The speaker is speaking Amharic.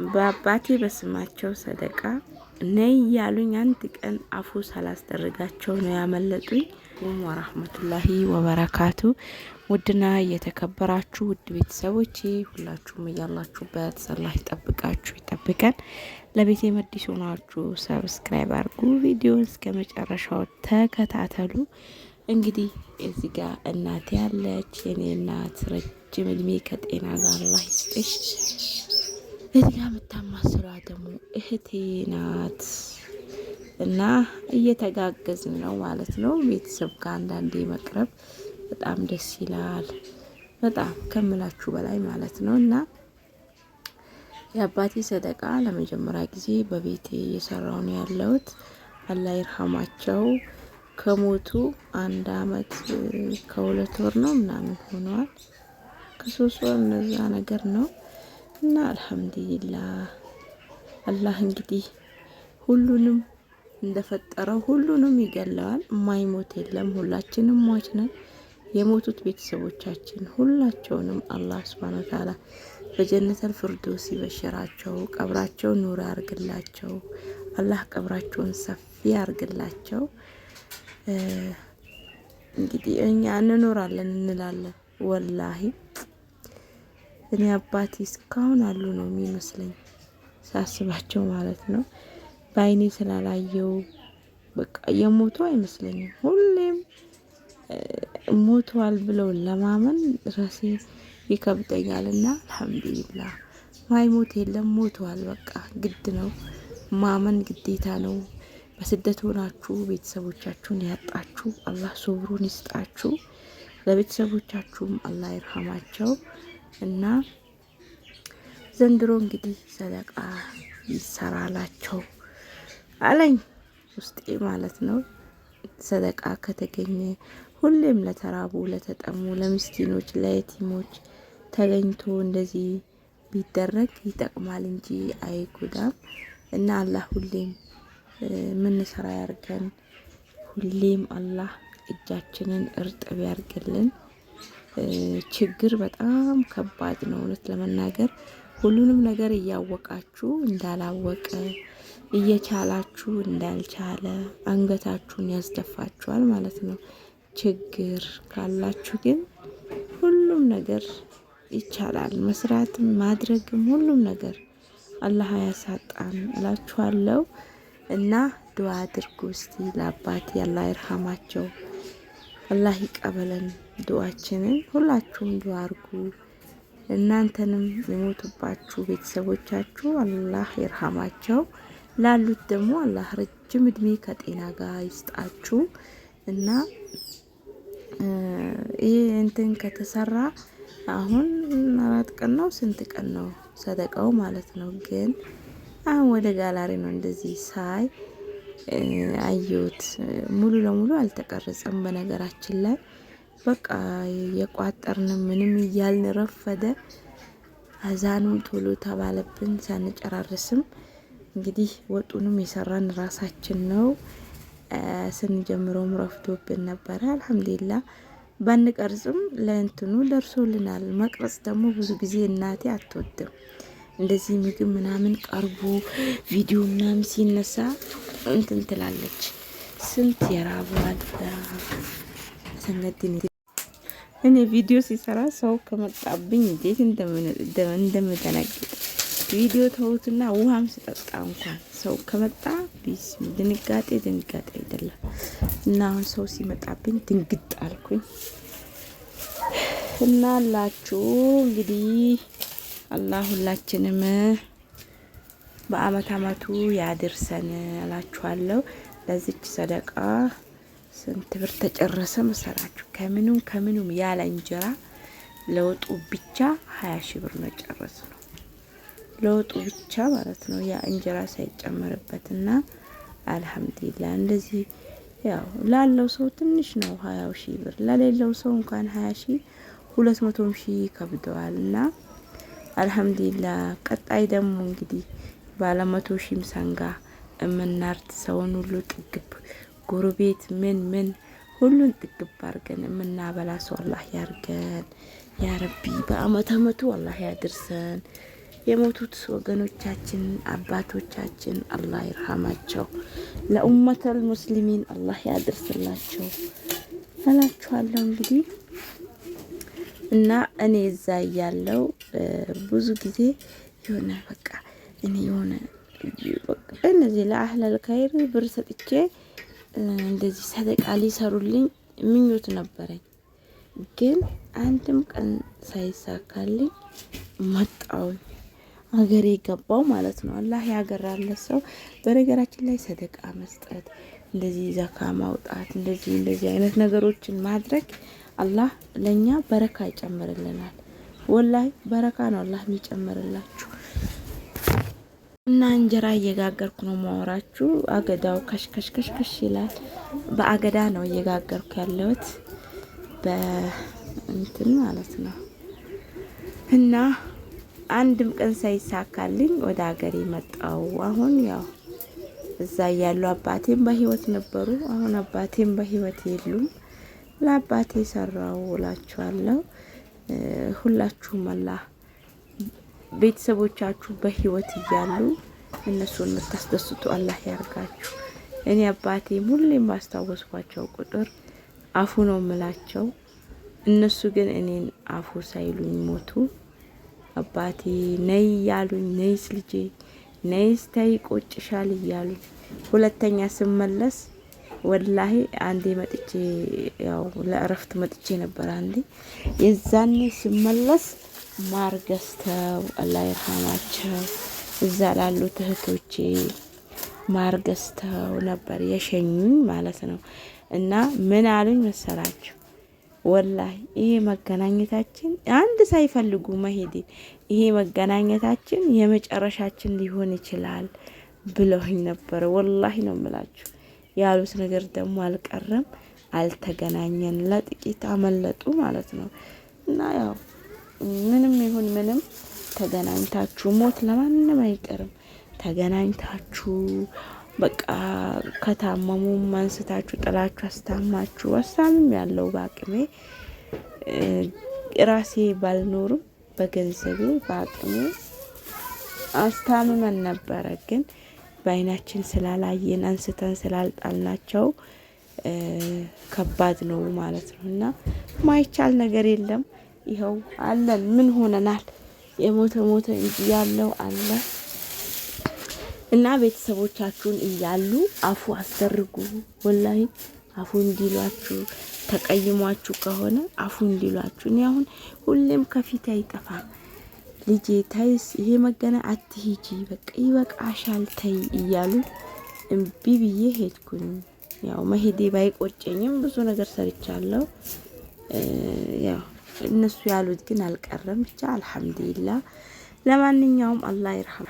በአባቴ በስማቸው ሰደቃ ነይ ያሉኝ አንድ ቀን አፉ ሳላስደርጋቸው ነው ያመለጡኝ። ወራህመቱላሂ ወበረካቱ። ውድና የተከበራችሁ ውድ ቤተሰቦቼ ሁላችሁም እያላችሁበት አላህ ይጠብቃችሁ ይጠብቀን። ለቤቴ መዲስ ሆናችሁ ሰብስክራይብ አድርጉ፣ ቪዲዮን እስከ መጨረሻው ተከታተሉ። እንግዲህ እዚህ ጋር እናቴ ያለች የኔ እናት ረጅም እድሜ ከጤና ጋር አላህ ይስጥሽ። እዚህ ጋር የምታማስሏ ደግሞ እህቴ ናት እና እየተጋገዝን ነው ማለት ነው። ቤተሰብ ጋር አንዳንዴ መቅረብ በጣም ደስ ይላል፣ በጣም ከምላችሁ በላይ ማለት ነው። እና የአባቴ ሰደቃ ለመጀመሪያ ጊዜ በቤቴ እየሰራው ነው ያለሁት። አላህ ይርሐማቸው። ከሞቱ 1 አመት ከ2 ወር ነው ምናምን ሆነዋል፣ ከ3 ወር እነዛ ነገር ነው። እና አልሐምዱሊላህ አላህ እንግዲህ ሁሉንም እንደፈጠረው ሁሉንም ይገለዋል። የማይሞት የለም፣ ሁላችንም ሟች ነን። የሞቱት ቤተሰቦቻችን ሁላቸውንም አላህ ሱብሃነሁ ወተዓላ በጀነተል ፊርደውስ ይበሽራቸው፣ ቀብራቸው ኑር ያርግላቸው። አላህ ቀብራቸውን ሰፊ ያርግላቸው። እንግዲህ እኛ እንኖራለን እንላለን ወላሂ። እኔ አባቴ እስካሁን አሉ ነው የሚመስለኝ ሳስባቸው ማለት ነው። በአይኔ ስላላየው በቃ የሞቱ አይመስለኝም። ሁሌም ሞቷል ብለው ለማመን ራሴ ይከብደኛልና አልሐምዱሊላህ ማይሞት የለም፣ ሞቷል። በቃ ግድ ነው ማመን ግዴታ ነው። በስደት ሆናችሁ ቤተሰቦቻችሁን ያጣችሁ አላህ ሶብሩን ይስጣችሁ። ለቤተሰቦቻችሁም አላህ ይርሐማቸው። እና ዘንድሮ እንግዲህ ሰደቃ ይሰራላቸው አለኝ ውስጤ ማለት ነው። ሰደቃ ከተገኘ ሁሌም ለተራቡ፣ ለተጠሙ፣ ለምስኪኖች፣ ለየቲሞች ተገኝቶ እንደዚህ ቢደረግ ይጠቅማል እንጂ አይጎዳም። እና አላህ ሁሌም ምንሰራ ያርገን። ሁሌም አላህ እጃችንን እርጥብ ያርግልን። ችግር በጣም ከባድ ነው እውነት ለመናገር። ሁሉንም ነገር እያወቃችሁ እንዳላወቀ፣ እየቻላችሁ እንዳልቻለ አንገታችሁን ያስደፋችኋል ማለት ነው። ችግር ካላችሁ ግን ሁሉም ነገር ይቻላል፣ መስራትም ማድረግም ሁሉም ነገር አላህ ያሳጣን እላችኋለሁ። እና ዱዓ አድርጉ እስቲ ለአባቴ አላህ ይርሐማቸው፣ አላህ ይቀበለን ዱዓችንን። ሁላችሁም ዱዓ አድርጉ። እናንተንም የሞቱባችሁ ቤተሰቦቻችሁ አላህ ይርሐማቸው፣ ላሉት ደግሞ አላህ ረጅም እድሜ ከጤና ጋር ይስጣችሁ። እና ይህ እንትን ከተሰራ አሁን 4 ቀን ነው ስንት ቀን ነው ሰደቃው ማለት ነው። ግን አሁን ወደ ጋላሪ ነው እንደዚህ ሳይ አየሁት። ሙሉ ለሙሉ አልተቀረጸም በነገራችን ላይ። በቃ የቋጠርን ምንም እያልን ረፈደ። አዛኑም ቶሎ ተባለብን ሳንጨራርስም። እንግዲህ ወጡንም የሰራን ራሳችን ነው። ስንጀምረውም ረፍዶብን ነበረ። አልሐምዱሊላህ ባንቀርጽም ለእንትኑ ደርሶልናል። መቅረጽ ደግሞ ብዙ ጊዜ እናቴ አትወድም። እንደዚህ ምግብ ምናምን ቀርቦ ቪዲዮ ምናምን ሲነሳ እንትን ትላለች። ስንት የራቧል ሰንገድን። እኔ ቪዲዮ ሲሰራ ሰው ከመጣብኝ እንዴት እንደምደነግጥ ቪዲዮ ተውትና ውሃም ስጠጣ እንኳን ሰው ከመጣ ቢስም ድንጋጤ አይደለም። እና አሁን ሰው ሲመጣብኝ ድንግጥ አልኩኝ። እና አላችሁ እንግዲህ አላህ ሁላችንም በአመቱ ያድርሰን እላችኋለሁ። ለዚች ሰደቃ ስንት ብር ተጨረሰ መሰላችሁ? ከምኑም ያለ እንጀራ ለወጡ ብቻ 20 ሺህ ብር ነው ጨረስነው። ለወጡ ብቻ ማለት ነው፣ ያ እንጀራ ሳይጨመርበትና አልሐምዱሊላህ። እንደዚህ ያው ላለው ሰው ትንሽ ነው 20 ሺህ ብር፣ ለሌለው ሰው እንኳን 20 ሺህ 200 ሺህ ከብደዋልና አልሐምዱሊላህ። ቀጣይ ደግሞ እንግዲህ ባለ 100 ሺህም ሰንጋ እምናርት ሰውን ሁሉ ጥግብ ጎረቤት ምን ሁሉን ጥግብ አርገን እምናበላ ሰው አላህ ያርገን ያ ረቢ። በአመቱ አላህ ያድርሰን። የሞቱት ወገኖቻችን አባቶቻችን አላህ ይርሐማቸው፣ ለኡመተል ሙስሊሚን አላህ ያድርስላቸው እላችኋለሁ። እንግዲህ እና እኔ እዛ ያለው ብዙ ጊዜ የሆነ በቃ እኔ የሆነ እነዚህ ለአህለል ኸይር ብር ሰጥቼ እንደዚህ ሰደቃ ሊሰሩልኝ ምኞት ነበረኝ። ግን አንድም ቀን ሳይሳካልኝ መጣሁኝ አገሬ ገባው ማለት ነው። አላህ ያገራለ ሰው። በነገራችን ላይ ሰደቃ መስጠት፣ እንደዚህ ዘካ ማውጣት፣ እንደዚህ አይነት ነገሮችን ማድረግ አላህ ለኛ በረካ ይጨምርልናል። ወላሂ በረካ ነው አላህ የሚጨምርላችሁ። እና እንጀራ እየጋገርኩ ነው ማወራችሁ። አገዳው ከሽከሽከሽከሽ ይላል። በአገዳ ነው እየጋገርኩ ያለሁት በእንትን ማለት ነው። እና አንድም ቀን ሳይሳካልኝ ወደ ሀገሬ መጣው። አሁን ያው እዛ ያሉ አባቴም በህይወት ነበሩ። አሁን አባቴም በህይወት የሉም። ለአባቴ ሰራው እላችኋለሁ። ሁላችሁም አላህ ቤተሰቦቻችሁ በህይወት እያሉ እነሱን የምታስደስቱ አላህ ያርጋችሁ። እኔ አባቴም ሁሌም ባስታወስኳቸው ቁጥር አፉ ነው ምላቸው። እነሱ ግን እኔን አፉ ሳይሉኝ ሞቱ። አባቴ ነይ ያሉኝ፣ ነይስ ልጄ ነይስ ተይ ቆጭሻል እያሉኝ ሁለተኛ ስመለስ ወላሂ አንዴ መጥቼ ያው ለእረፍት መጥቼ ነበር። አንዴ የዛኔ ስመለስ ማር ገዝተው አላህ ይርሐማቸው እዛ ላሉት እህቶቼ ማር ገዝተው ነበር የሸኙኝ ማለት ነው። እና ምን አሉኝ መሰላችሁ? ወላሂ ይሄ መገናኘታችን አንድ ሳይፈልጉ መሄድ ይሄ መገናኘታችን የመጨረሻችን ሊሆን ይችላል ብለውኝ ነበር። ወላሂ ነው የምላችሁ። ያሉት ነገር ደግሞ አልቀረም። አልተገናኘን፣ ለጥቂት አመለጡ ማለት ነው። እና ያው ምንም ይሁን ምንም ተገናኝታችሁ ሞት ለማንም አይቀርም። ተገናኝታችሁ በቃ ከታመሙ አንስታችሁ ጥላችሁ አስታማችሁ አሳምም ያለው በአቅሜ ራሴ ባልኖርም በገንዘቤ በአቅሜ አስታምመን ነበረ። ግን በአይናችን ስላላየን አንስተን ስላልጣልናቸው ከባድ ነው ማለት ነው። እና ማይቻል ነገር የለም። ይኸው አለን። ምን ሆነናል? የሞተ ሞተ እንጂ ያለው አለ። እና ቤተሰቦቻችሁን እያሉ አፉ አስደርጉ። ወላሂ አፉ እንዲሏችሁ፣ ተቀይሟችሁ ከሆነ አፉ እንዲሏችሁ። እኔ አሁን ሁሌም ከፊት አይጠፋም ልጄ ታይስ ይሄ መገና አትሂጂ፣ በቃ ይበቃሻል፣ ተይ እያሉ እምቢ ብዬ ሄድኩኝ። ያው መሄዴ ባይቆጨኝም ብዙ ነገር ሰርቻለሁ። ያው እነሱ ያሉት ግን አልቀረም። ብቻ አልሐምዱሊላህ። ለማንኛውም አላህ ይርሐም።